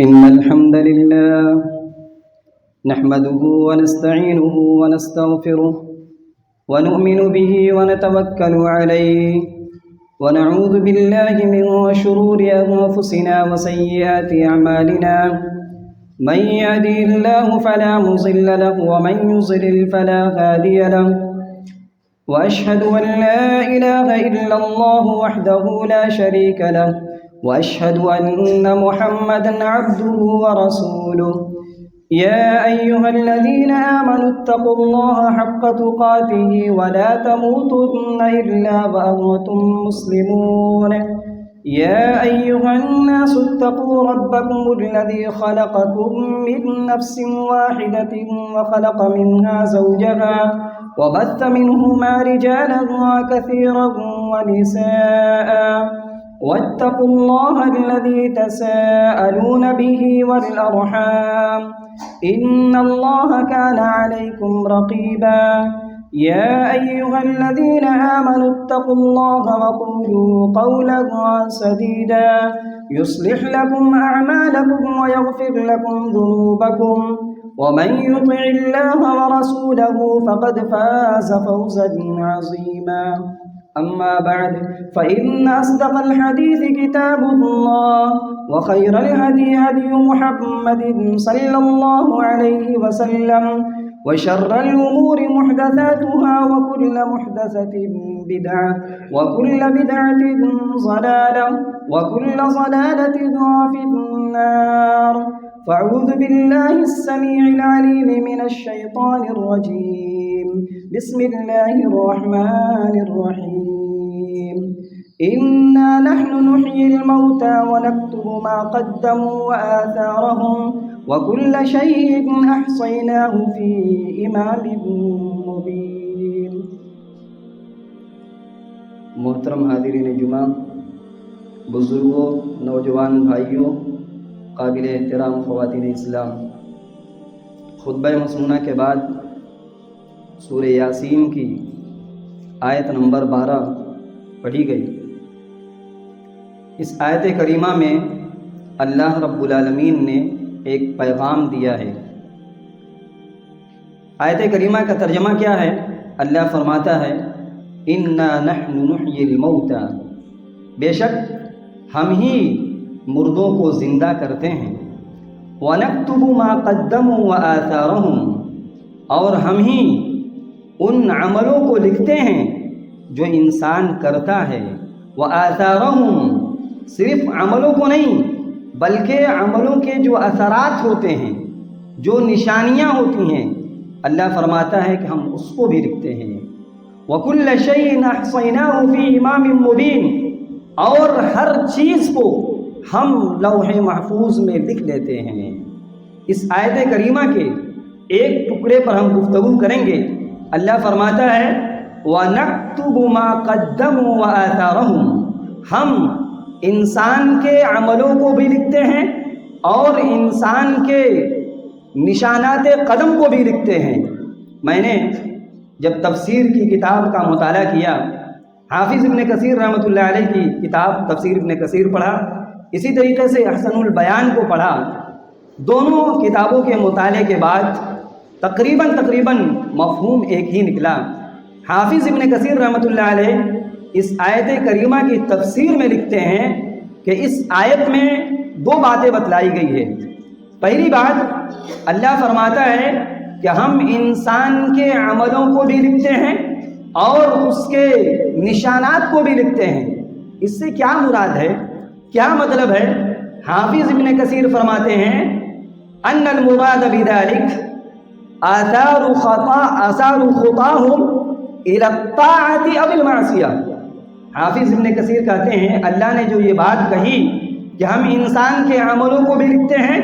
إن الحمد لله نحمده ونستعينه ونستغفره ونؤمن به ونتوكل عليه ونعوذ بالله من شرور أنفسنا وسيئات أعمالنا من يهده الله فلا مضل له ومن يضلل فلا هادي له وأشهد أن لا إله إلا الله وحده لا شريك له وأشهد أن محمدًا عبده ورسوله يا أيها الذين آمنوا اتقوا الله حق تقاته ولا تموتن إلا وأنتم مسلمون يا أيها الناس اتقوا ربكم الذي خلقكم من نفس واحدة وخلق منها زوجها وبث منهما رجالا كثيرا ونساء واتقوا الله الذي تساءلون به والأرحام إن الله كان عليكم رقيبا يا أيها الذين آمنوا اتقوا الله وقولوا قولا سديدا يصلح لكم أعمالكم ويغفر لكم ذنوبكم ومن يطع الله ورسوله فقد فاز فوزا عظيما أما بعد فإن أصدق الحديث كتاب الله وخير الهدي هدي محمد صلى الله عليه وسلم وشر الأمور محدثاتها وكل محدثة بدعة وكل بدعة ضلالة وكل ضلالة في النار فأعوذ بالله السميع العليم من الشيطان الرجيم بسم الله الرحمن الرحيم إنا نحن نحيي الموتى ونكتب ما قدموا وآثارهم وكل شيء أحصيناه في إمام مبين. محترم حاضرین جمعہ، بزرگوں، نوجوان بھائیوں، قابل احترام خواتین اسلام، خطبہ مسنونہ کے بعد سورہ یاسین کی آیت نمبر 12 پڑھی گئی. اس آیت کریمہ میں اللہ رب العالمین نے ایک پیغام دیا ہے. آیت کریمہ کا ترجمہ کیا ہے؟ اللہ فرماتا ہے اِنَّا نَحْنُ نُحْيِي الْمَوْتَى، بے شک ہم ہی مردوں کو زندہ کرتے ہیں. وَنَكْتُبُ مَا قَدَّمُوا وَآثَارَهُمْ، اور ہم ہی ان عملوں کو لکھتے ہیں جو انسان کرتا ہے. وَآثَارَهُمْ، صرف عملوں کو نہیں بلکہ عملوں کے جو اثرات ہوتے ہیں، جو نشانیاں ہوتی ہیں، اللہ فرماتا ہے کہ ہم اس کو بھی لکھتے ہیں. وَكُلَّ شَيْءٍ أَحْصَيْنَاهُ فِي إِمَامٍ مُبِينٍ، اور ہر چیز کو ہم لوح محفوظ میں لکھ لیتے ہیں. اس آیت کریمہ کے ایک ٹکڑے پر ہم گفتگو کریں گے. اللہ فرماتا ہے وَنَكْتُبُ مَا قَدَّمُوا وَآثَارَهُمْ، ہم انسان کے عملوں کو بھی لکھتے ہیں اور انسان کے نشانات قدم کو بھی لکھتے ہیں. میں نے جب تفسیر کی کتاب کا مطالعہ کیا، حافظ ابن کثیر رحمۃ اللہ علیہ کی کتاب تفسیر ابن کثیر پڑھا، اسی طریقے سے احسن البیان کو پڑھا. دونوں کتابوں کے مطالعے کے بعد تقریباً مفہوم ایک ہی نکلا. حافظ ابن کثیر رحمۃ اللہ علیہ اس آیت کریمہ کی تفسیر میں لکھتے ہیں کہ اس آیت میں دو باتیں بتلائی گئی ہے. پہلی بات، اللہ فرماتا ہے کہ ہم انسان کے عملوں کو بھی لکھتے ہیں اور اس کے نشانات کو بھی لکھتے ہیں. اس سے کیا مراد ہے، کیا مطلب ہے؟ حافظ ابن کثیر فرماتے ہیں ان المراد بذلك آثار خطاهم الى الطاعة او المعصیہ. حافظ ابن کثیر کہتے ہیں اللہ نے جو یہ بات کہی کہ ہم انسان کے عملوں کو بھی لکھتے ہیں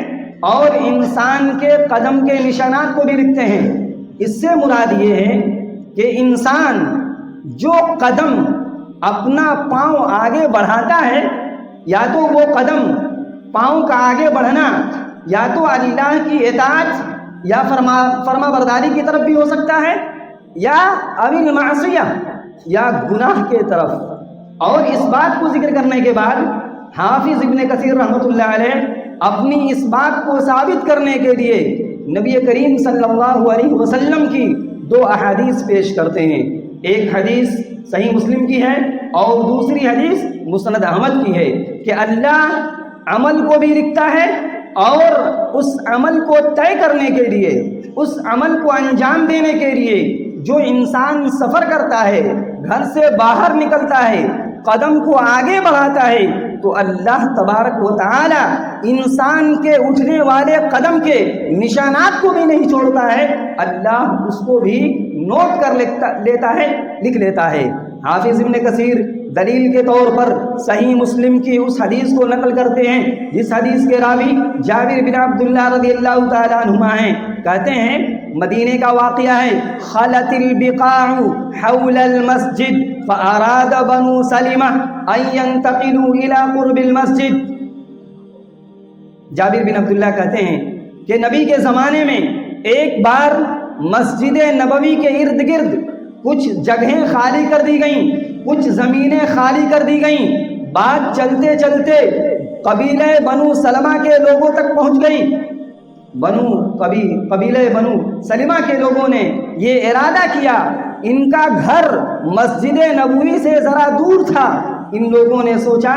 اور انسان کے قدم کے نشانات کو بھی لکھتے ہیں، اس سے مراد یہ ہے کہ انسان جو قدم اپنا پاؤں آگے بڑھاتا ہے، یا تو وہ قدم پاؤں کا آگے بڑھنا یا تو اللہ کی اطاعت یا فرما برداری کی طرف بھی ہو سکتا ہے، یا اوی المعصیہ یا گناہ کے طرف. اور اس بات کو ذکر کرنے کے بعد حافظ ابن کثیر رحمۃ اللہ علیہ اپنی اس بات کو ثابت کرنے کے لیے نبی کریم صلی اللہ علیہ وسلم کی 2 احادیث پیش کرتے ہیں۔ ایک حدیث صحیح مسلم کی ہے اور دوسری حدیث مسند احمد کی ہے کہ اللہ عمل کو بھی لکھتا ہے اور اس عمل کو طے کرنے کے لیے، اس عمل کو انجام دینے کے لیے جو انسان سفر کرتا ہے، گھر سے باہر نکلتا ہے، قدم کو آگے بڑھاتا ہے، تو اللہ تبارک و تعالی انسان کے اٹھنے والے قدم کے نشانات کو بھی نہیں چھوڑتا ہے، اللہ اس کو بھی نوٹ کر لیتا ہے، لکھ لیتا ہے۔ حافظ ابن کثیر دلیل کے طور پر صحیح مسلم کی اس حدیث کو نقل کرتے ہیں جس حدیث کے راوی جابر بن عبداللہ رضی اللہ تعالیٰ عنہما ہیں۔ کہتے ہیں مدینے کا واقعہ ہے، خلت البقاع حول المسجد فاراد بنو سلمہ ان ينتقلوا الى قرب المسجد۔ جابر بن عبداللہ کہتے ہیں کہ نبی کے زمانے میں ایک بار مسجد نبوی کے ارد گرد کچھ جگہیں خالی کر دی گئیں، کچھ زمینیں خالی کر دی گئیں۔ بات چلتے چلتے قبیلہ بنو سلمہ کے لوگوں تک پہنچ گئی۔ قبیلہ بنو سلمہ کے لوگوں نے یہ ارادہ کیا، ان کا گھر مسجد نبوی سے ذرا دور تھا۔ ان لوگوں نے سوچا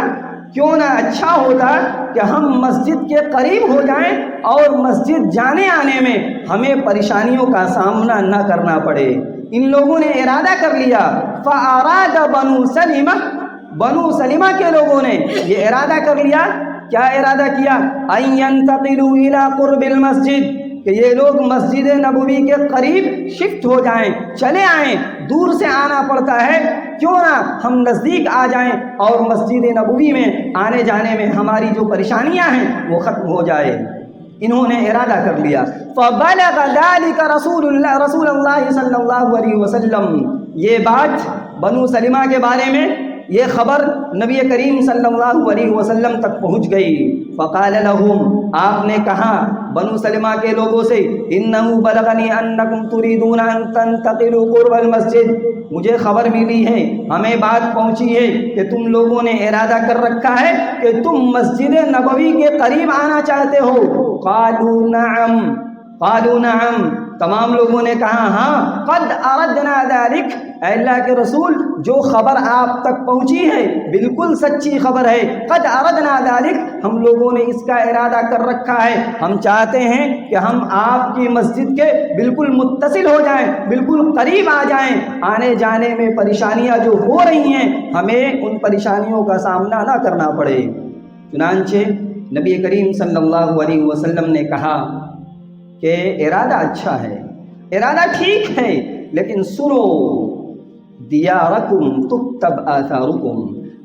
کیوں نہ اچھا ہوتا کہ ہم مسجد کے قریب ہو جائیں اور مسجد جانے آنے میں ہمیں پریشانیوں کا سامنا نہ کرنا پڑے۔ ان لوگوں نے ارادہ کر لیا، فَأَرَادَ بنو سلمہ کے لوگوں نے یہ ارادہ کر لیا۔ کیا ارادہ کیا؟ أَن يَنْتَقِلُوا إِلَىٰ قُرْبِ الْمَسْجِدِ، کہ یہ لوگ مسجد نبوی کے قریب شفٹ ہو جائیں، چلے آئیں۔ دور سے آنا پڑتا ہے، کیوں نہ ہم نزدیک آ جائیں اور مسجد نبوی میں آنے جانے میں ہماری جو پریشانیاں ہیں وہ ختم ہو جائے۔ انہوں نے ارادہ کر لیا۔ فَبَلَغَ ذَلِكَ رسول اللہ صلی اللہ علیہ وسلم، یہ بات بنو سلمہ کے بارے میں یہ خبر نبی کریم صلی اللہ علیہ وسلم تک پہنچ گئی۔ فقال لهم، آپ نے کہا بنو سلمہ کے لوگوں سے، انه بلغنی انکم تریدون ان تنتقلوا قرب المسجد، مجھے خبر ملی ہے، ہمیں بات پہنچی ہے کہ تم لوگوں نے ارادہ کر رکھا ہے کہ تم مسجد نبوی کے قریب آنا چاہتے ہو۔ قالوا نعم، تمام لوگوں نے کہا ہاں۔ قد اردنا ذلک، اے اللہ کے رسول جو خبر آپ تک پہنچی ہے بالکل سچی خبر ہے۔ قد اردنا ذلک، ہم لوگوں نے اس کا ارادہ کر رکھا ہے، ہم چاہتے ہیں کہ ہم آپ کی مسجد کے بالکل متصل ہو جائیں، بالکل قریب آ جائیں، آنے جانے میں پریشانیاں جو ہو رہی ہیں ہمیں ان پریشانیوں کا سامنا نہ کرنا پڑے۔ چنانچہ نبی کریم صلی اللہ علیہ وسلم نے کہا کہ ارادہ اچھا ہے، ارادہ ٹھیک ہے، لیکن سنو، دیارکم تکتب آثارکم،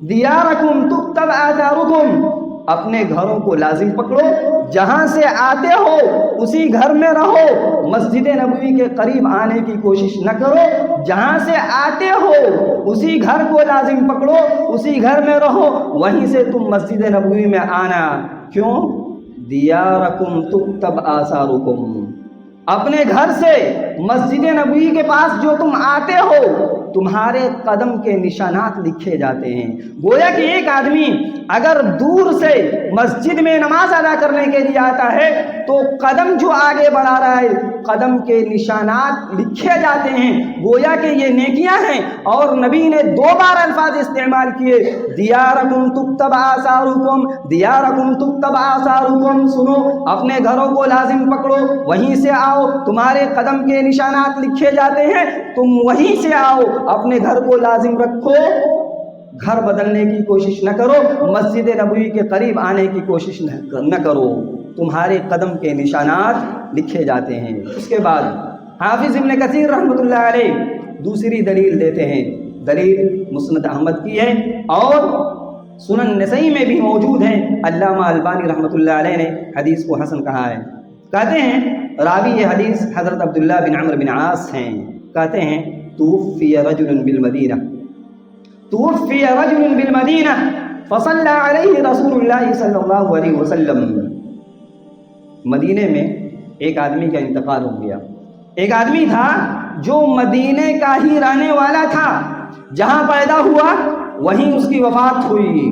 دیارکم تکتب آثارکم، اپنے گھروں کو لازم پکڑو، جہاں سے آتے ہو اسی گھر میں رہو، مسجد نبوی کے قریب آنے کی کوشش نہ کرو، جہاں سے آتے ہو اسی گھر کو لازم پکڑو، اسی گھر میں رہو، وہیں سے تم مسجد نبوی میں آنا۔ کیوں؟ دیارکم تکتب آثارکم، اپنے گھر سے مسجد نبوی کے پاس جو تم آتے ہو تمہارے قدم کے نشانات لکھے جاتے ہیں۔ گویا کہ ایک آدمی اگر دور سے مسجد میں نماز ادا کرنے کے لیے آتا ہے تو قدم جو آگے بڑھا رہا ہے قدم کے نشانات لکھے جاتے ہیں۔ گویا کہ یہ نیکیاں ہیں، اور نبی نے 2 بار الفاظ استعمال کیے، دیارکم تکتب آثارکم، دیارکم تکتب آثارکم، سنو اپنے گھروں کو لازم پکڑو، وہیں سے آؤ، تمہارے قدم کے نشانات لکھے جاتے ہیں، تم وہیں سے آؤ، اپنے گھر کو لازم رکھو، گھر بدلنے کی کوشش نہ کرو، مسجد نبوی کے قریب آنے کی کوشش نہ کرو، تمہارے قدم کے نشانات لکھے جاتے ہیں۔ اس کے بعد حافظ ابن کثیر رحمۃ اللہ علیہ دوسری دلیل دیتے ہیں، دلیل مسند احمد کی ہے اور سنن نسائی میں بھی موجود ہے۔ علامہ البانی رحمۃ اللہ علیہ نے حدیث کو حسن کہا ہے۔ کہتے ہیں راوی یہ حدیث حضرت عبداللہ بن عمرو بن عاص ہیں۔ کہتے ہیں توفی رجل بالمدینہ، توفی رجل بالمدینہ فصلی علیہ رسول اللہ صلی اللہ علیہ وسلم، مدینے میں ایک آدمی کا انتقال ہو گیا۔ ایک آدمی تھا جو مدینے کا ہی رہنے والا تھا، جہاں پیدا ہوا وہیں اس کی وفات ہوئی۔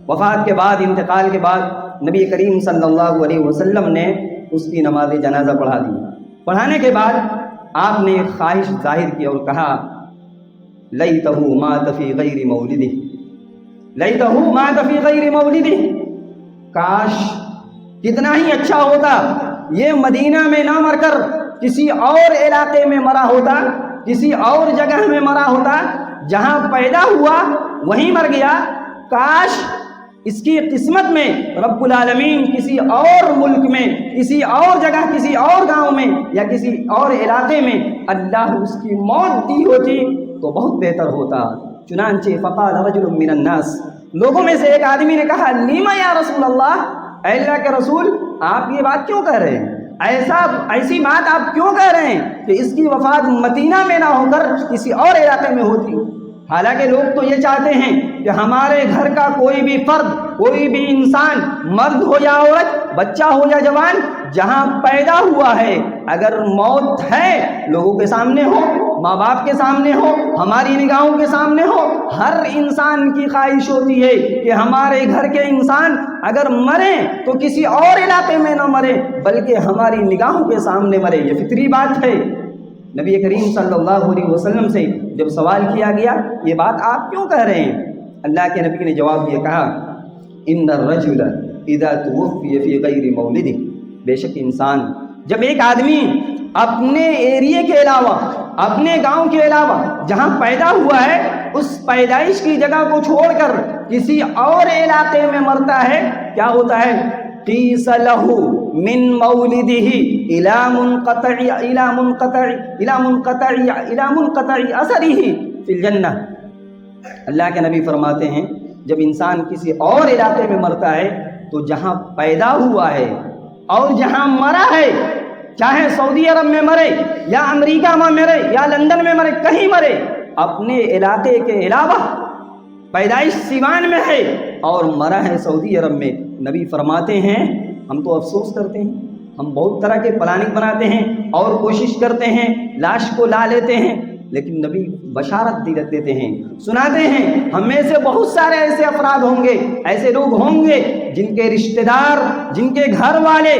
وفات کے بعد، انتقال کے بعد نبی کریم صلی اللہ علیہ وسلم نے اس کی نماز جنازہ پڑھا دی۔ پڑھانے کے بعد آپ نے ایک خواہش ظاہر کی اور کہا لیتہ مات فی غیر مولدہ، لیتہ مات فی غیر مولدہ، کاش کتنا ہی اچھا ہوتا یہ مدینہ میں نہ مر کر کسی اور علاقے میں مرا ہوتا، کسی اور جگہ میں مرا ہوتا، جہاں پیدا ہوا وہیں مر گیا۔ کاش اس کی قسمت میں رب العالمین کسی اور ملک میں، کسی اور جگہ، کسی اور گاؤں میں یا کسی اور علاقے میں اللہ اس کی موت دی ہوتی تو بہت بہتر ہوتا۔ چنانچہ فقال رجل من الناس، لوگوں میں سے ایک آدمی نے کہا لیما یا رسول اللہ، اے اللہ کے رسول آپ یہ بات کیوں کہہ رہے ہیں؟ ایسی بات آپ کیوں کہہ رہے ہیں کہ اس کی وفات مدینہ میں نہ ہو کر کسی اور علاقے میں ہوتی؟ حالانکہ لوگ تو یہ چاہتے ہیں کہ ہمارے گھر کا کوئی بھی فرد، کوئی بھی انسان، مرد ہو یا عورت، بچہ ہو یا جوان، جہاں پیدا ہوا ہے اگر موت ہے لوگوں کے سامنے ہو، ماں باپ کے سامنے ہو، ہماری نگاہوں کے سامنے ہو، ہر انسان کی خواہش ہوتی ہے کہ ہمارے گھر کے انسان اگر مرے تو کسی اور علاقے میں نہ مرے بلکہ ہماری نگاہوں کے سامنے مرے۔ یہ فطری بات ہے۔ نبی کریم صلی اللہ علیہ وسلم سے جب سوال کیا گیا یہ بات آپ کیوں کہہ رہے ہیں؟ اللہ کے نبی نے جواب یہ کہا ان الرجل اذا توفی فی غیر مولدہ، بے شک انسان جب ایک آدمی اپنے ایریے کے علاوہ، اپنے گاؤں کے علاوہ جہاں پیدا ہوا ہے اس پیدائش کی جگہ کو چھوڑ کر کسی اور علاقے میں مرتا ہے، کیا ہوتا ہے؟ قیس لہ من مولدہ الی منقطع اثرہ فی الجنہ۔ اللہ کے نبی فرماتے ہیں جب انسان کسی اور علاقے میں مرتا ہے تو جہاں پیدا ہوا ہے اور جہاں مرا ہے، چاہے سعودی عرب میں مرے یا امریکہ میں مرے یا لندن میں مرے، کہیں مرے، اپنے علاقے کے علاوہ پیدائش سیوان میں ہے اور مرا ہے سعودی عرب میں، نبی فرماتے ہیں ہم تو افسوس کرتے ہیں، ہم بہت طرح کے پلاننگ بناتے ہیں اور کوشش کرتے ہیں لاش کو لا لیتے ہیں، لیکن نبی بشارت دیتے ہیں، سناتے ہیں ہم میں سے بہت سارے ایسے افراد ہوں گے، ایسے لوگ ہوں گے جن کے رشتہ دار، جن کے گھر والے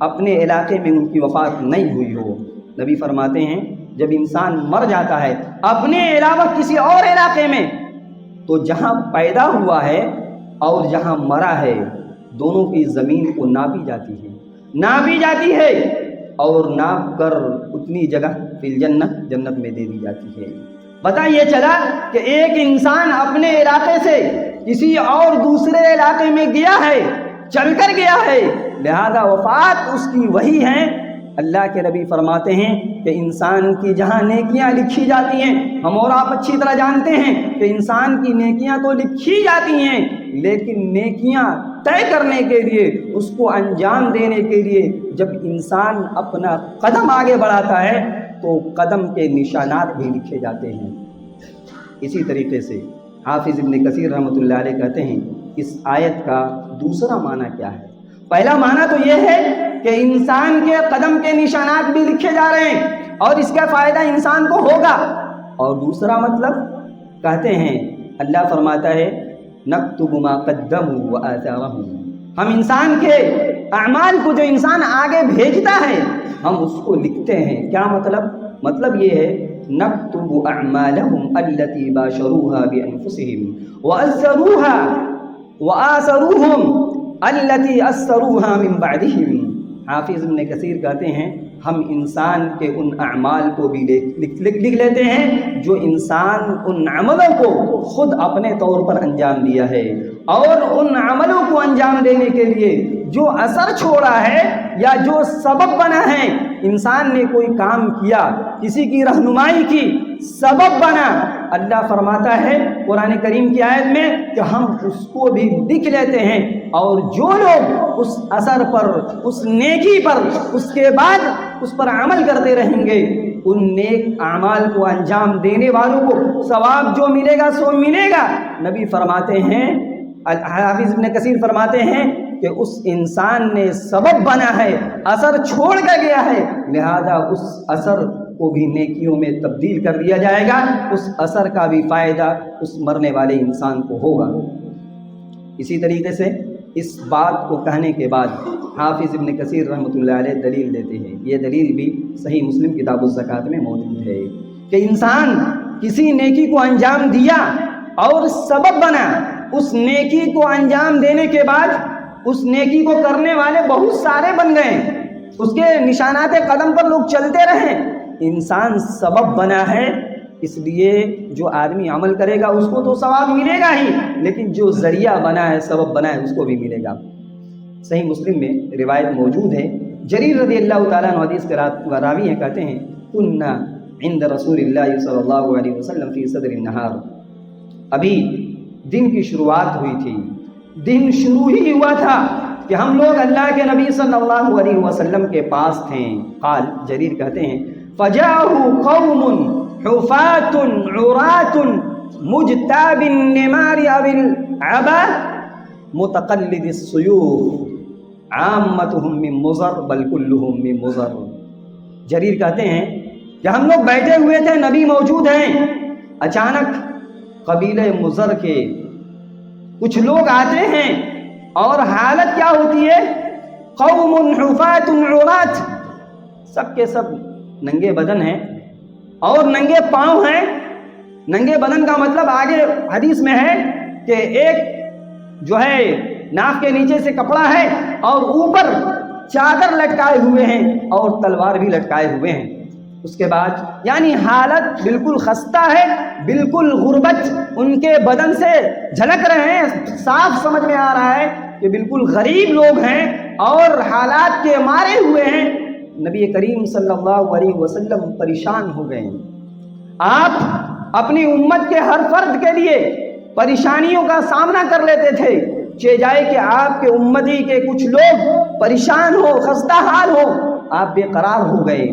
اپنے علاقے میں ان کی وفات نہیں ہوئی ہو۔ نبی فرماتے ہیں جب انسان مر جاتا ہے اپنے علاوہ کسی اور علاقے میں تو جہاں پیدا ہوا ہے اور جہاں مرا ہے دونوں کی زمین کو ناپی جاتی ہے اور ناپ کر اتنی جگہ فی الجنہ، جنت میں دے دی جاتی ہے۔ پتہ یہ چلا کہ ایک انسان اپنے علاقے سے کسی اور دوسرے علاقے میں گیا ہے، چل کر گیا ہے، لہذا وفات اس کی وہی ہے۔ اللہ کے نبی فرماتے ہیں کہ انسان کی جہاں نیکیاں لکھی جاتی ہیں، ہم اور آپ اچھی طرح جانتے ہیں کہ انسان کی نیکیاں تو لکھی جاتی ہیں لیکن نیکیاں طے کرنے کے لیے، اس کو انجام دینے کے لیے جب انسان اپنا قدم آگے بڑھاتا ہے تو قدم کے نشانات بھی لکھے جاتے ہیں۔ اسی طریقے سے حافظ ابن کثیر رحمۃ اللہ علیہ کہتے ہیں اس آیت کا دوسرا معنی کیا ہے؟ پہلا معنی تو یہ ہے کہ انسان کے قدم کے نشانات بھی لکھے جا رہے ہیں اور اس کا فائدہ انسان کو ہوگا، اور دوسرا مطلب کہتے ہیں اللہ فرماتا ہے نکتب ما قدموا وآثارهم، ہم انسان کے اعمال کو جو انسان آگے بھیجتا ہے ہم اس کو لکھتے ہیں۔ کیا مطلب یہ ہے نکتب اعمالهم التي باشروها بانفسهم وآثروهم التي اثروها من بعدهم۔ حافظ ابن کثیر کہتے ہیں ہم انسان کے ان اعمال کو بھی لکھ لیتے ہیں جو انسان ان عملوں کو خود اپنے طور پر انجام دیا ہے، اور ان عملوں کو انجام دینے کے لیے جو اثر چھوڑا ہے یا جو سبب بنا ہے، انسان نے کوئی کام کیا، کسی کی رہنمائی کی، سبب بنا، اللہ فرماتا ہے قرآن کریم کی آیت میں کہ ہم اس کو بھی لکھ لیتے ہیں، اور جو لوگ اس اثر پر، اس نیکی پر، اس کے بعد اس پر عمل کرتے رہیں گے، ان نیک اعمال کو انجام دینے والوں کو ثواب جو ملے گا سو ملے گا۔ نبی فرماتے ہیں، حافظ ابن کثیر فرماتے ہیں کہ اس انسان نے سبب بنا ہے، اثر چھوڑ کر گیا ہے، لہذا اس اثر کو بھی نیکیوں میں تبدیل کر دیا جائے گا، اس اثر کا بھی فائدہ اس مرنے والے انسان کو ہوگا۔ اسی طریقے سے اس بات کو کہنے کے بعد حافظ ابن کثیر رحمۃ اللہ علیہ دلیل دیتے ہیں، یہ دلیل بھی صحیح مسلم کتاب الزکوٰۃ میں موجود ہے کہ انسان کسی نیکی کو انجام دیا اور سبب بنا، اس نیکی کو انجام دینے کے بعد اس نیکی کو کرنے والے بہت سارے بن گئے، اس کے نشانات قدم پر لوگ چلتے رہیں، انسان سبب بنا ہے، اس لیے جو آدمی عمل کرے گا اس کو تو ثواب ملے گا ہی، لیکن جو ذریعہ بنا ہے، سبب بنا ہے، اس کو بھی ملے گا۔ صحیح مسلم میں روایت موجود ہے، جریر رضی اللہ تعالیٰ عنہ حدیث کے راوی ہیں، کہتے ہیں کنا عند رسول اللہ صلی اللہ علیہ وسلم فی صدر النہار، ابھی دن کی شروعات ہوئی تھی، دن شروع ہی ہوا تھا کہ ہم لوگ اللہ کے نبی صلی اللہ علیہ وسلم کے پاس تھے۔ قال، جریر کہتے ہیں فجاءه قوم حفاة عراة مجتاب النمار او العبا متقلد السيوف عامتهم من مضر بل كلهم من مضر۔ جریر کہتے ہیں کہ ہم لوگ بیٹھے ہوئے تھے، نبی موجود ہیں، اچانک قبیلہ مضر کے کچھ لوگ آتے ہیں اور حالت کیا ہوتی ہے؟ قوم حفاة عراة، سب کے سب ننگے بدن ہیں اور ننگے پاؤں ہیں۔ ننگے بدن کا مطلب آگے حدیث میں ہے کہ ایک جو ہے ناف کے نیچے سے کپڑا ہے اور اوپر چادر لٹکائے ہوئے ہیں اور تلوار بھی لٹکائے ہوئے ہیں۔ اس کے بعد یعنی حالت بالکل خستہ ہے، بالکل غربت ان کے بدن سے جھلک رہے ہیں، صاف سمجھ میں آ رہا ہے کہ بالکل غریب لوگ ہیں اور حالات کے مارے ہوئے ہیں۔ نبی کریم صلی اللہ علیہ وسلم پریشان ہو گئے۔ آپ اپنی امت کے ہر فرد کے لیے پریشانیوں کا سامنا کر لیتے تھے، چہ جائے کہ آپ کے امتی کے کچھ لوگ پریشان ہو، خستہ حال ہو، آپ بے قرار ہو گئے۔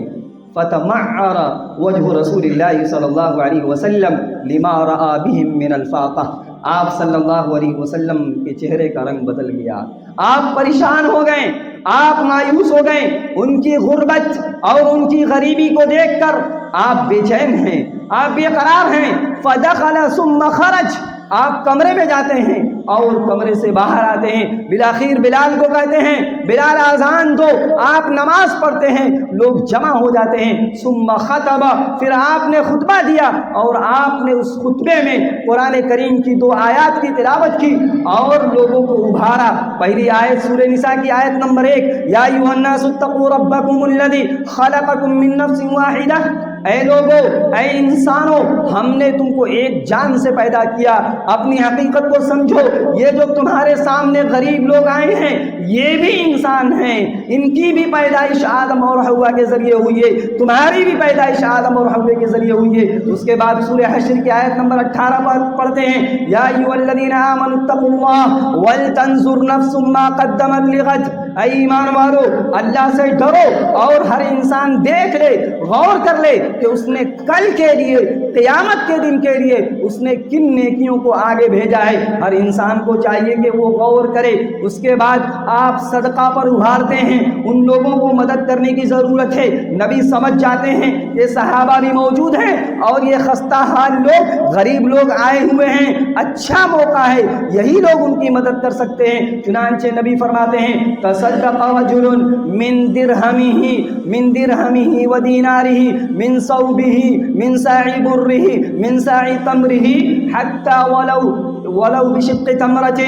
فتمعر وجہ رسول اللہ صلی اللہ علیہ وسلم لما رأى بهم من الفاقہ، آپ صلی اللہ علیہ وسلم کے چہرے کا رنگ بدل گیا، آپ پریشان ہو گئے، آپ مایوس ہو گئے، ان کی غربت اور ان کی غریبی کو دیکھ کر آپ بے چین ہیں، آپ بے قرار ہیں۔ فدخل ثم خرج، آپ کمرے میں جاتے ہیں اور کمرے سے باہر آتے ہیں، بالآخر بلال کو کہتے ہیں بلال اذان دو، آپ نماز پڑھتے ہیں، لوگ جمع ہو جاتے ہیں۔ ثم خطب، پھر آپ نے خطبہ دیا اور آپ نے اس خطبے میں قرآن کریم کی 2 آیات کی تلاوت کی اور لوگوں کو ابھارا۔ پہلی آیت سورہ نساء کی آیت نمبر 1، یا ایھا الناس اتقوا ربکم الذی خلقکم من نفس واحدہ، اے لوگو، اے انسانوں، ہم نے تم کو ایک جان سے پیدا کیا، اپنی حقیقت کو سمجھو، یہ جو تمہارے سامنے غریب لوگ آئے ہیں یہ بھی انسان ہیں، ان کی بھی پیدائش آدم اور حوا کے ذریعے ہوئی ہے، تمہاری بھی پیدائش آدم اور حوا کے ذریعے ہوئی ہے۔ اس کے بعد سورہ حشر کی آیت نمبر 18 پر پڑھتے ہیں، یا ایھا الذین آمنوا اتقوا اللہ ولتنظر نفس ما قدمت لغد، اے ایمان والو، اللہ سے ڈرو اور ہر انسان دیکھ لے، غور کر لے کہ اس نے کل کے لیے، قیامت کے دن کے لیے اس نے کن نیکیوں کو آگے بھیجا ہے۔ ہر انسان کو چاہیے کہ وہ غور کرے۔ اس کے بعد آپ صدقہ پر ابھارتے ہیں، ان لوگوں کو مدد کرنے کی ضرورت ہے۔ نبی سمجھ جاتے ہیں کہ صحابہ بھی موجود ہیں اور یہ خستہ حال لوگ، غریب لوگ آئے ہوئے ہیں، اچھا موقع ہے، یہی لوگ ان کی مدد کر سکتے ہیں۔ چنانچہ نبی فرماتے ہیں تصدق رجل من درہمہ و دینارہ من ثوبہ من ساع برہ من ساع تمرہ حتی ولو بشق تمرۃ۔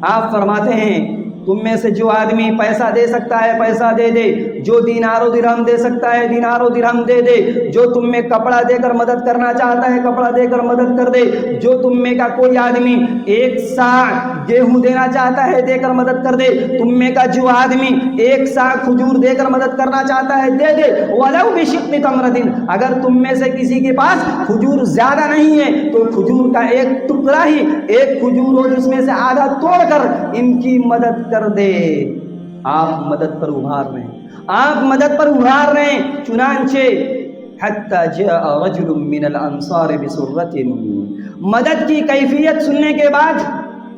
آپ فرماتے ہیں تم میں سے جو آدمی پیسہ دے سکتا ہے پیسہ دے دے، جو دینار و درہم دے سکتا ہے دینار و درہم دے دے، جو تم میں کپڑا دے کر مدد کرنا چاہتا ہے کپڑا دے کر مدد کر دے، جو تم میں کا کوئی آدمی 1 ساع گیہوں دینا چاہتا ہے دے کر مدد کر دے، تم میں کا جو آدمی 1 ساع کھجور دے کر مدد کرنا چاہتا ہے دے دے، ولو بشق تمرۃ، اگر تم میں سے کسی کے پاس کھجور زیادہ نہیں ہے تو کھجور کا ایک ٹکڑا ہی، ایک کھجور ہو جس میں سے آدھا توڑ کر ان کی مدد کر دے۔ آپ مدد پر ابھار رہے ہیں، آپ مدد پر ابھار رہے ہیں۔ چنانچہ حتی جاء رجل من الانصار بسرۃ، مدد کی کیفیت سننے کے بعد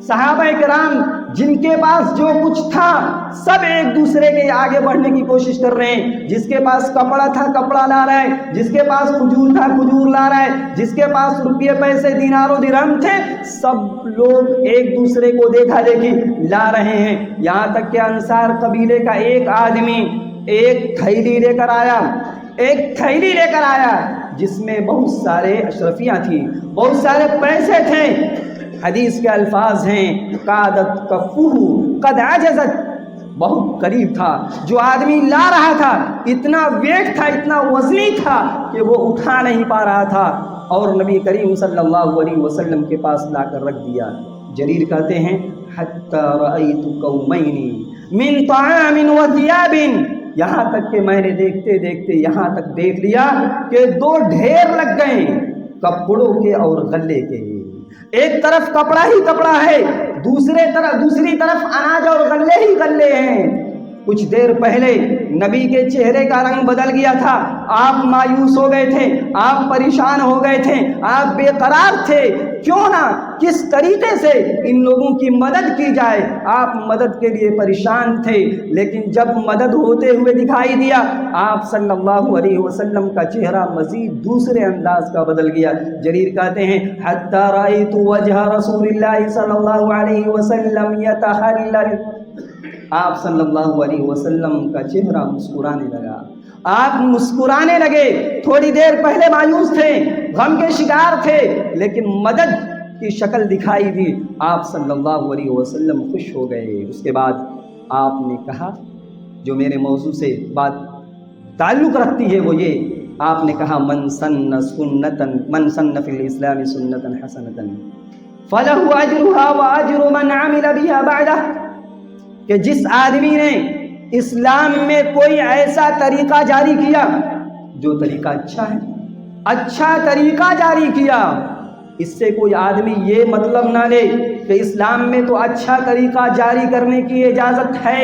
صحابہ کرام جن کے پاس جو کچھ تھا سب ایک دوسرے کے آگے بڑھنے کی کوشش کر رہے ہیں. جس کے پاس کپڑا تھا کپڑا لا رہا ہے, جس کے پاس کھجور تھا کھجور لا رہا ہے, جس کے پاس روپیے پیسے دینار و درہم تھے سب لوگ ایک دوسرے کو دیکھا دیکھی لا رہے ہیں. یہاں تک کہ انصار قبیلے کا ایک آدمی ایک تھیلی لے کر آیا جس میں بہت سارے اشرفیاں تھیں, بہت سارے پیسے تھے. حدیث کے الفاظ ہیں قادت کفہ قد عجزت, بہت قریب تھا. جو آدمی لا رہا تھا اتنا ویٹ تھا, اتنا وزنی تھا کہ وہ اٹھا نہیں پا رہا تھا, اور نبی کریم صلی اللہ علیہ وسلم کے پاس لا کر رکھ دیا. جریر کہتے ہیں حتی رأیت قومین من طعام و ثیاب, یہاں تک کہ میں نے دیکھتے دیکھتے یہاں تک دیکھ لیا کہ دو ڈھیر لگ گئے کپڑوں کے اور غلے کے. ایک طرف کپڑا ہی کپڑا ہے, دوسری طرف اناج اور غلے ہی غلے ہیں. کچھ دیر پہلے نبی کے چہرے کا رنگ بدل گیا تھا, آپ مایوس ہو گئے تھے, آپ پریشان ہو گئے تھے, آپ بے قرار تھے. کیوں نہ کس طریقے سے ان لوگوں کی مدد کی جائے, آپ مدد کے لیے پریشان تھے. لیکن جب مدد ہوتے ہوئے دکھائی دیا آپ صلی اللہ علیہ وسلم کا چہرہ مزید دوسرے انداز کا بدل گیا. جریر کہتے ہیں حتی رأیت وجہ رسول اللہ صلی اللہ علیہ وسلم یتحلل, آپ صلی اللہ علیہ وسلم کا چہرہ مسکرانے لگا, آپ مسکرانے لگے. تھوڑی دیر پہلے مایوس تھے, غم کے شکار تھے, لیکن مدد کی شکل دکھائی دی, آپ صلی اللہ علیہ وسلم خوش ہو گئے. اس کے بعد آپ نے کہا جو میرے موضوع سے بات تعلق رکھتی ہے وہ یہ, آپ نے کہا من سن فی الاسلام سنتا حسنتا فلہ اجرها واجر من عمل بها بعدہ, کہ جس آدمی نے اسلام میں کوئی ایسا طریقہ جاری کیا جو طریقہ اچھا ہے, اچھا طریقہ جاری کیا, اس سے کوئی آدمی یہ مطلب نہ لے کہ اسلام میں تو اچھا طریقہ جاری کرنے کی اجازت ہے.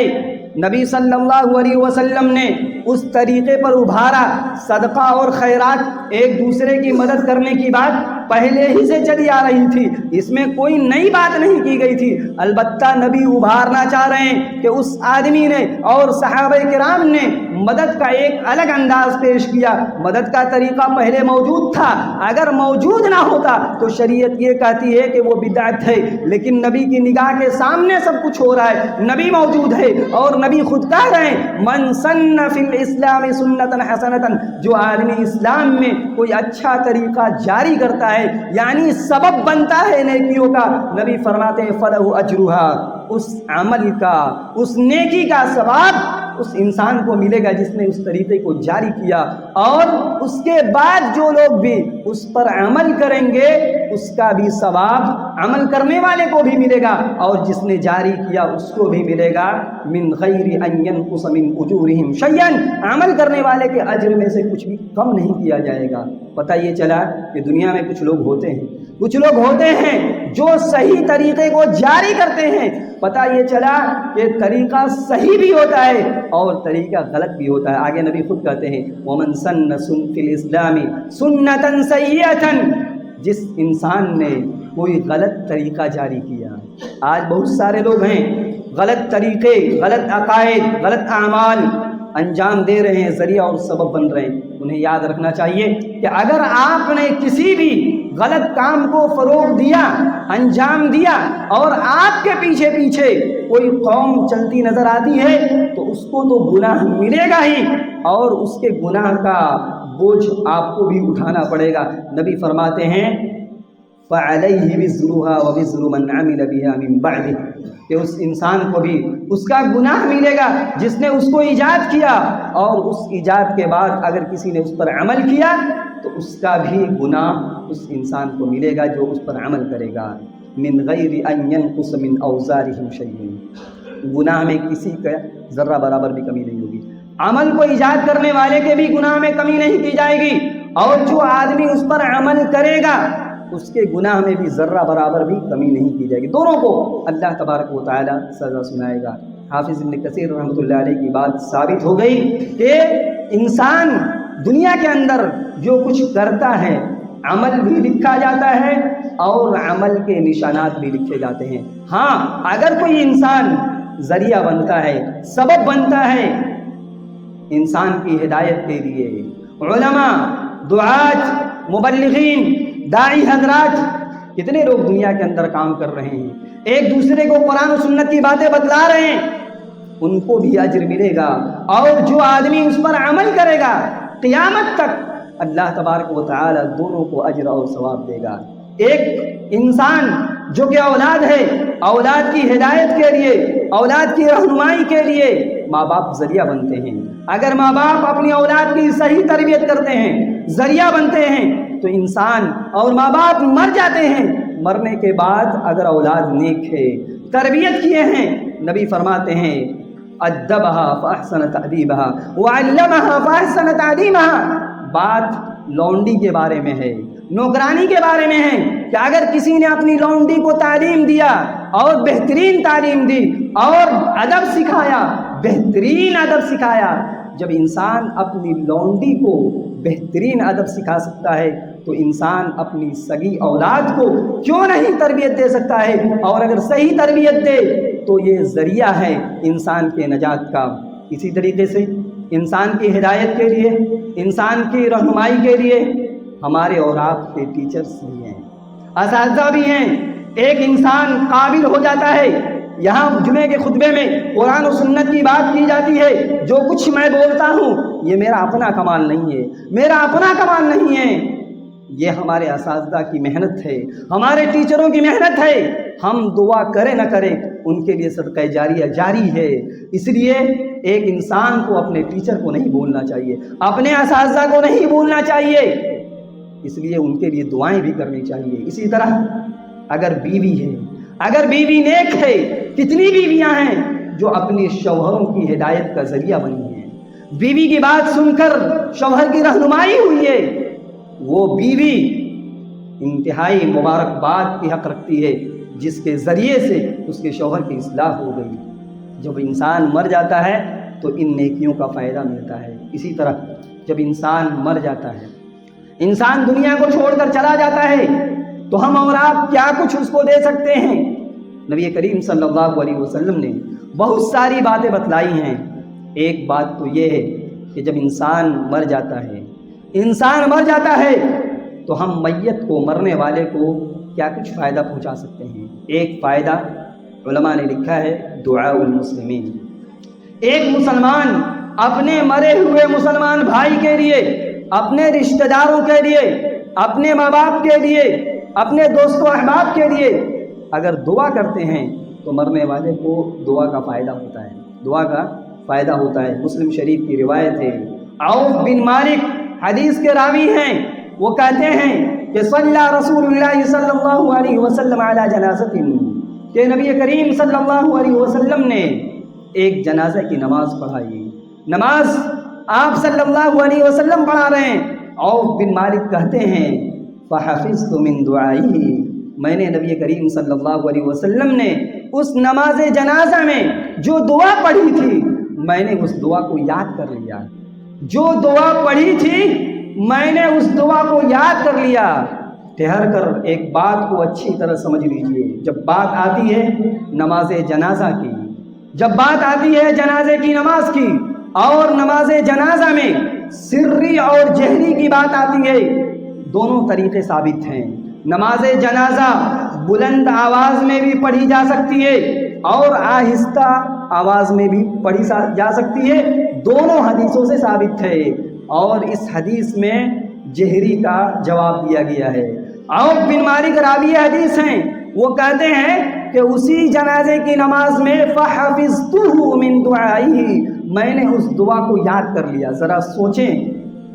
نبی صلی اللہ علیہ وسلم نے اس طریقے پر ابھارا. صدقہ اور خیرات ایک دوسرے کی مدد کرنے کی بات پہلے ہی سے چلی آ رہی تھی, اس میں کوئی نئی بات نہیں کی گئی تھی. البتہ نبی ابھارنا چاہ رہے ہیں کہ اس آدمی نے اور صحابہ کرام نے مدد کا ایک الگ انداز پیش کیا. مدد کا طریقہ پہلے موجود تھا, اگر موجود نہ ہوتا تو شریعت یہ کہتی ہے کہ وہ بدعت ہے, لیکن نبی کی نگاہ کے سامنے سب کچھ ہو رہا ہے, نبی موجود ہے اور نبی خود کہہ رہے ہیں من سن فی الاسلام سنتا حسنتا, جو آدمی اسلام میں کوئی اچھا طریقہ جاری کرتا ہے یعنی سبب بنتا ہے نیکیوں کا, نبی فرماتے ہیں فلہ اجرھا, اس عمل کا اس نیکی کا ثواب اس انسان کو ملے گا جس نے اس طریقے کو جاری کیا, اور اس کے بعد جو لوگ بھی اس پر عمل کریں گے اس کا بھی ثواب عمل کرنے والے کو بھی ملے گا اور جس نے جاری کیا اس کو بھی ملے گا. من غیر ان ینقص من اجورہم شیئا, عمل کرنے والے کے اجر میں سے کچھ بھی کم نہیں کیا جائے گا. پتہ یہ چلا کہ دنیا میں کچھ لوگ ہوتے ہیں جو صحیح طریقے کو جاری کرتے ہیں. پتہ یہ چلا کہ طریقہ صحیح بھی ہوتا ہے اور طریقہ غلط بھی ہوتا ہے. آگے نبی خود کہتے ہیں ومن سن فی الاسلام سنتا سیئتا, جس انسان نے کوئی غلط طریقہ جاری کیا. آج بہت سارے لوگ ہیں غلط طریقے, غلط عقائد, غلط اعمال انجام دے رہے ہیں, ذریعہ اور سبب بن رہے ہیں. انہیں یاد رکھنا چاہیے کہ اگر آپ نے کسی بھی غلط کام کو فروغ دیا, انجام دیا, اور آپ کے پیچھے پیچھے کوئی قوم چلتی نظر آتی ہے تو اس کو تو گناہ ملے گا ہی, اور اس کے گناہ کا بوجھ آپ کو بھی اٹھانا پڑے گا. نبی فرماتے ہیں فَعَلَيْهِ وِزْرُهَا وَوِزْرُ مَنْ عَمِلَ بِهَا مِنْ بَعْدِهِ, کہ اس انسان کو بھی اس کا گناہ ملے گا جس نے اس کو ایجاد کیا, اور اس ایجاد کے بعد اگر کسی نے اس پر عمل کیا تو اس کا بھی گناہ اس انسان کو ملے گا جو اس پر عمل کرے گا. من غیر ان ينقص من اوزارهم شيء, گناہ میں کسی کا ذرہ برابر بھی کمی نہیں ہوگی. عمل کو ایجاد کرنے والے کے بھی گناہ میں کمی نہیں کی جائے گی, اور جو آدمی اس پر عمل کرے گا اس کے گناہ میں بھی ذرہ برابر بھی کمی نہیں کی جائے گی. دونوں کو اللہ تبارک و تعالی سزا سنائے گا. حافظ ابن کثیر رحمۃ اللہ علیہ کی بات ثابت ہو گئی کہ انسان دنیا کے اندر جو کچھ کرتا ہے, عمل بھی لکھا جاتا ہے اور عمل کے نشانات بھی لکھے جاتے ہیں۔ ہاں، اگر کوئی انسان ذریعہ بنتا ہے، سبب بنتا ہے انسان کی ہدایت کے لیے، علماء، دعات، مبلغین، داعی حضرات، کتنے لوگ دنیا کے اندر کام کر رہے ہیں، ایک دوسرے کو قرآن و سنت کی باتیں بتلا رہے ہیں، ان کو بھی اجر ملے گا، اور جو آدمی اس پر عمل کرے گا قیامت تک اللہ تبارک و تعالی دونوں کو اجر اور ثواب دے گا۔ ایک انسان جو کہ اولاد ہے، اولاد کی ہدایت کے لیے، اولاد کی رہنمائی کے لیے ماں باپ ذریعہ بنتے ہیں۔ اگر ماں باپ اپنی اولاد کی صحیح تربیت کرتے ہیں، ذریعہ بنتے ہیں، تو انسان اور ماں باپ مر جاتے ہیں، مرنے کے بعد اگر اولاد نیک ہے، تربیت کیے ہیں، نبی فرماتے ہیں ادبها فاحسن تادیبها وعلمها فاحسن تعلیمها۔ بات لونڈی کے بارے میں ہے، نوکرانی کے بارے میں ہے کہ اگر کسی نے اپنی لونڈی کو تعلیم دیا اور بہترین تعلیم دی اور ادب سکھایا، بہترین ادب سکھایا، جب انسان اپنی لونڈی کو بہترین ادب سکھا سکتا ہے تو انسان اپنی سگی اولاد کو کیوں نہیں تربیت دے سکتا ہے؟ اور اگر صحیح تربیت دے تو یہ ذریعہ ہے انسان کے نجات کا۔ اسی طریقے سے انسان کی ہدایت کے لیے، انسان کی رہنمائی کے لیے ہمارے اور آپ کے ٹیچرز بھی ہیں، اساتذہ بھی ہیں۔ ایک انسان قابل ہو جاتا ہے، یہاں جمعے کے خطبے میں قرآن و سنت کی بات کی جاتی ہے، جو کچھ میں بولتا ہوں یہ میرا اپنا کمال نہیں ہے، میرا اپنا کمال نہیں ہے، یہ ہمارے اساتذہ کی محنت ہے، ہمارے ٹیچروں کی محنت ہے۔ ہم دعا کریں نہ کریں ان کے لیے صدقہ جاریہ جاری ہے۔ اس لیے ایک انسان کو اپنے ٹیچر کو نہیں بھولنا چاہیے، اپنے اساتذہ کو نہیں بھولنا چاہیے، اس لیے ان کے لیے دعائیں بھی کرنی چاہیے۔ اسی طرح اگر بیوی ہے، اگر بیوی نیک ہے، کتنی بیویاں ہیں جو اپنی شوہروں کی ہدایت کا ذریعہ بنی ہیں، بیوی کی بات سن کر شوہر کی رہنمائی ہوئی ہے، وہ بیوی انتہائی مبارکباد کی حق رکھتی ہے جس کے ذریعے سے اس کے شوہر کی اصلاح ہو گئی۔ جب انسان مر جاتا ہے تو ان نیکیوں کا فائدہ ملتا ہے۔ اسی طرح جب انسان مر جاتا ہے، انسان دنیا کو چھوڑ کر چلا جاتا ہے، تو ہم اور آپ کیا کچھ اس کو دے سکتے ہیں؟ نبی کریم صلی اللہ علیہ وسلم نے بہت ساری باتیں بتلائی ہیں۔ ایک بات تو یہ ہے کہ جب انسان مر جاتا ہے، انسان مر جاتا ہے تو ہم میت کو، مرنے والے کو کیا کچھ فائدہ پہنچا سکتے ہیں؟ ایک فائدہ علماء نے لکھا ہے دعاء المسلمین۔ ایک مسلمان اپنے مرے ہوئے مسلمان بھائی کے لیے، اپنے رشتہ داروں کے لیے، اپنے ماں باپ کے لیے، اپنے دوست و احباب کے لیے اگر دعا کرتے ہیں تو مرنے والے کو دعا کا فائدہ ہوتا ہے، دعا کا فائدہ ہوتا ہے۔ مسلم شریف کی روایت ہے، عوف بن مالک حدیث کے راوی ہیں، وہ کہتے ہیں کہ صلی رسول اللہ صلی اللہ علیہ وسلم علی جنازۃ، کہ نبی کریم صلی اللہ علیہ وسلم نے ایک جنازہ کی نماز پڑھائی۔ نماز آپ صلی اللہ علیہ وسلم پڑھا رہے ہیں، عوف بن مالک کہتے ہیں فحفظت من دعائه، میں نے نبی کریم صلی اللہ علیہ وسلم نے اس نماز جنازہ میں جو دعا پڑھی تھی میں نے اس دعا کو یاد کر لیا، جو دعا پڑھی تھی میں نے اس دعا کو یاد کر لیا۔ ٹھہر کر ایک بات کو اچھی طرح سمجھ لیجئے، جب بات آتی ہے نماز جنازہ کی، جب بات آتی ہے جنازے کی نماز کی، اور نماز جنازہ میں سری اور جہری کی بات آتی ہے، دونوں طریقے ثابت ہیں۔ نماز جنازہ بلند آواز میں بھی پڑھی جا سکتی ہے اور آہستہ آواز میں بھی پڑھی جا سکتی ہے، دونوں حدیثوں سے ثابت ہے، اور اس حدیث میں جہری کا جواب دیا گیا ہے۔ عوف بن مالک راوی حدیث ہیں، وہ کہتے ہیں کہ اسی جنازے کی نماز میں فحفظتہ من دعائه، میں نے اس دعا کو یاد کر لیا۔ ذرا سوچیں،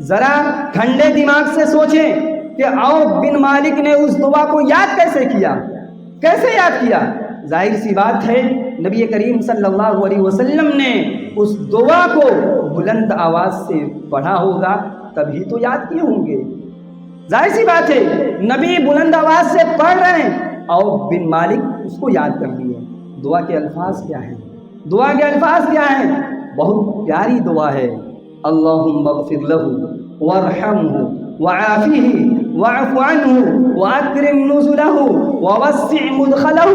ذرا ٹھنڈے دماغ سے سوچیں کہ عوف بن مالک نے اس دعا کو یاد کیسے کیا، کیسے یاد کیا؟ ظاہر سی بات ہے نبی کریم صلی اللہ علیہ وسلم نے اس دعا کو بلند آواز سے پڑھا ہوگا تبھی تو یاد کیے ہوں گے۔ ظاہر سی بات ہے نبی بلند آواز سے پڑھ رہے ہیں، عوف بن مالک اس کو یاد کر لیے۔ دعا کے الفاظ کیا ہیں؟ دعا کے الفاظ کیا ہیں؟ بہت پیاری دعا ہے، اللہم اغفر لہ وارحمہ وعافه واعف عنه وأكرم نزله ووسع مدخله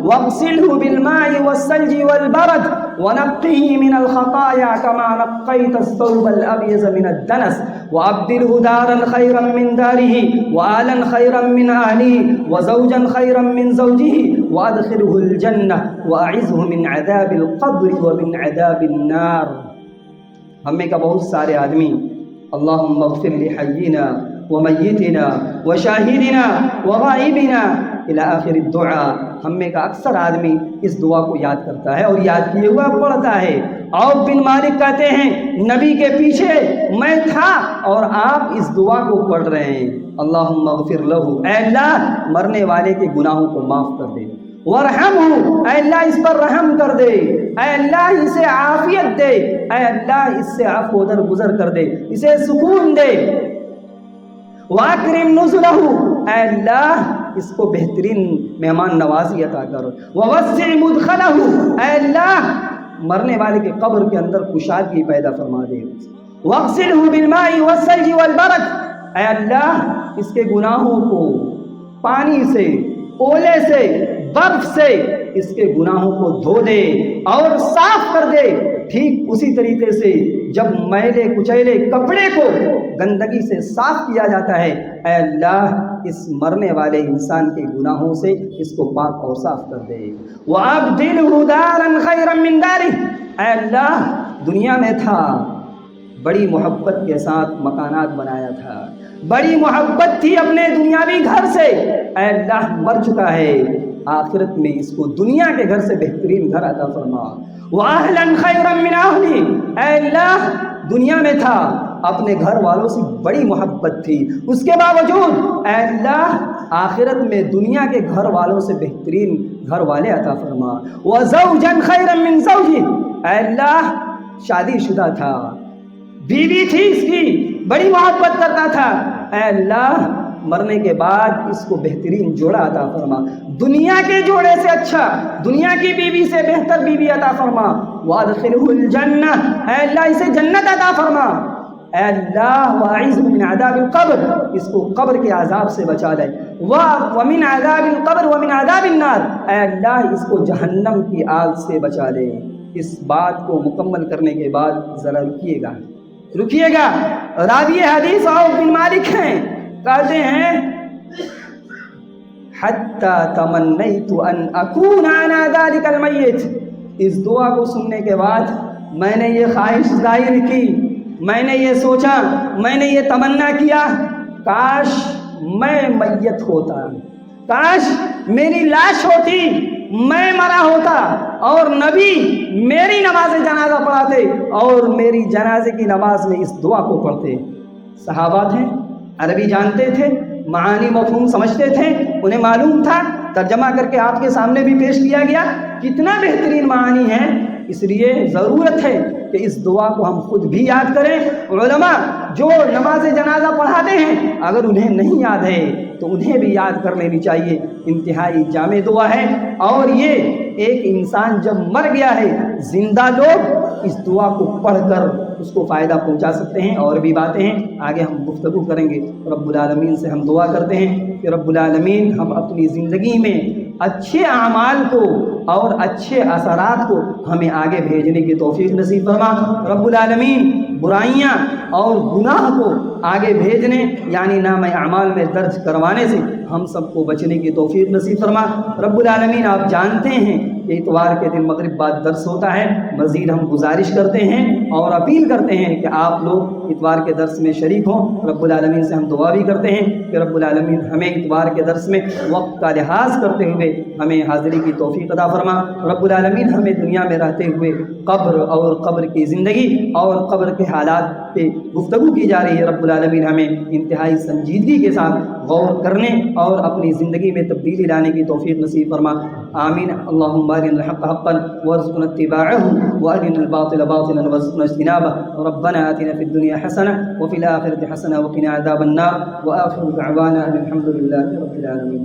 واغسله بالماء والثلج والبرد ونقه من الخطايا كما نقيت الثوب الأبيض من الدنس وأبدله دارا خيرا من داره وأهلا خيرا من أهله وزوجا خيرا من زوجه وأدخله الجنة وأعزه من عذاب القبر ومن عذاب النار. ہم میں کا بہت سارے آدمی اللہم اغفر لحینا ومیتنا وشاہدنا وغائبنا الی آخر الدعاء. ہم میں کا اکثر آدمی اس دعا کو یاد کرتا ہے اور یاد کیے ہوا پڑھتا ہے. عوف بن مالک کہتے ہیں نبی کے پیچھے میں تھا اور آپ اس دعا کو پڑھ رہے ہیں. اللہم اغفر لہ، اے اللہ مرنے والے کے گناہوں کو معاف کر دے. وارحمہ، اے اللہ اس پر رحم کر دے. اے اللہ اسے عافیت دے. اے اللہ اس سے عفو درگزر کر دے، اسے سکون دے. واکرم نزلہ، اے اللہ اس کو بہترین مہمان نوازی عطا کر. ووسع مدخلہ، اے اللہ مرنے والے کے قبر کے اندر کشادگی پیدا فرما دے. واغسلہ بالماء والثلج والبرد، اے اللہ اس کے گناہوں کو پانی سے، اولے سے، برف سے اس کے گناہوں کو دھو دے اور صاف کر دے. ٹھیک اسی طریقے سے جب میلے کچیلے کپڑے کو گندگی سے صاف کیا جاتا ہے، اے اللہ اس مرنے والے انسان کے گناہوں سے اس کو پاک اور صاف کر دے. وَأَبْدِلْهُ دَارًا خَيْرًا مِّن دَارِهِ، اے اللہ دنیا میں تھا بڑی محبت کے ساتھ مکانات بنایا تھا، بڑی محبت تھی اپنے دنیاوی گھر سے. اے اللہ مر چکا ہے، آخرت میں اس کو دنیا کے گھر سے بہترین گھر عطا فرما. وَأَهْلًا خَيْرًا مِّنْ أَهْلِهِ، اے اللہ دنیا میں تھا اپنے گھر والوں سے بڑی محبت تھی، اس کے باوجود اے اللہ آخرت میں دنیا کے گھر والوں سے بہترین گھر والے عطا فرما. وَزَوْجًا خَيْرًا مِّن زَوْجِهِ، اے اللہ شادی شدہ تھا، بیوی تھی اس کی، بڑی محبت کرتا تھا. اے اللہ مرنے کے بعد اس کو بہترین جوڑا عطا فرما، دنیا کے جوڑے سے اچھا، دنیا کی بیوی سے بہتر بیوی عطا فرما. وَأَدْخِلْهُ الْجَنَّةَ، اے اللہ اسے جنت عطا فرما. اے اللہ وَأَعِذْهُ مِنْ عَذَابِ الْقَبْرِ، اس کو قبر کے عذاب سے بچا لے. وَمِنْ عَذَابِ الْقَبْرِ وَمِنْ عَذَابِ النَّارِ، اے اللہ اس کو جہنم کی آگ سے بچا لے. اس بات کو مکمل کرنے کے بعد ذرا رکیے گا. راوی حدیث عوف بن مالک ہیں، کہتے ہیں حتی تمنیت ان اکون انا ذلک المیت. اس دعا کو سننے کے بعد میں نے یہ خواہش ظاہر کی، میں نے یہ سوچا، میں نے یہ تمنا کیا کاش میں میت ہوتا، کاش میری لاش ہوتی، میں مرا ہوتا اور نبی میری نماز جنازہ پڑھاتے اور میری جنازے کی نماز میں اس دعا کو پڑھتے. صحابہ تھے، عربی جانتے تھے، معانی مفہوم سمجھتے تھے، انہیں معلوم تھا، ترجمہ کر کے آپ کے سامنے بھی پیش کیا گیا. کتنا بہترین معانی ہے، اس لیے ضرورت ہے کہ اس دعا کو ہم خود بھی یاد کریں. علماء جو نماز جنازہ پڑھاتے ہیں اگر انہیں نہیں یاد ہے تو انہیں بھی یاد کر لینی چاہیے. انتہائی جامع دعا ہے اور یہ ایک انسان جب مر گیا ہے، زندہ لوگ اس دعا کو پڑھ کر اس کو فائدہ پہنچا سکتے ہیں. اور بھی باتیں ہیں آگے ہم گفتگو کریں گے. رب العالمین سے ہم دعا کرتے ہیں کہ رب العالمین ہم اپنی زندگی میں اچھے اعمال کو اور اچھے اثرات کو ہمیں آگے بھیجنے کی توفیق نصیب فرما. رب العالمین برائیاں اور گناہ کو آگے بھیجنے یعنی نام اعمال میں درج کروانے سے ہم سب کو بچنے کی توفیق نصیب فرما. رب العالمین آپ جانتے ہیں کہ اتوار کے دن مغرب بعد درس ہوتا ہے. مزید ہم گزارش کرتے ہیں اور اپیل کرتے ہیں کہ آپ لوگ اتوار کے درس میں شریک ہوں. رب العالمین سے ہم دعا بھی کرتے ہیں کہ رب العالمین ہمیں اتوار کے درس میں وقت کا لحاظ کرتے ہوئے ہمیں حاضری کی توفیق عطا فرما. رب العالمین ہمیں دنیا میں رہتے ہوئے قبر اور قبر کی زندگی اور قبر کے حالات پہ گفتگو کی جا رہی ہے، رب العالمین ہمیں انتہائی سنجیدگی کے ساتھ غور کرنے اور اپنی زندگی میں تبدیلی لانے کی توفیق نصیب فرما. آمین. اللہم ارنا الحق حقا وارزقنا اتباعه وارنا الباطل باطلا وارزقنا اجتنابه. ربنا آتنا في الدنيا حسنة وفي الآخرة حسنة وقنا عذاب النار. وآخر دعوانا أن الحمد لله رب العالمين.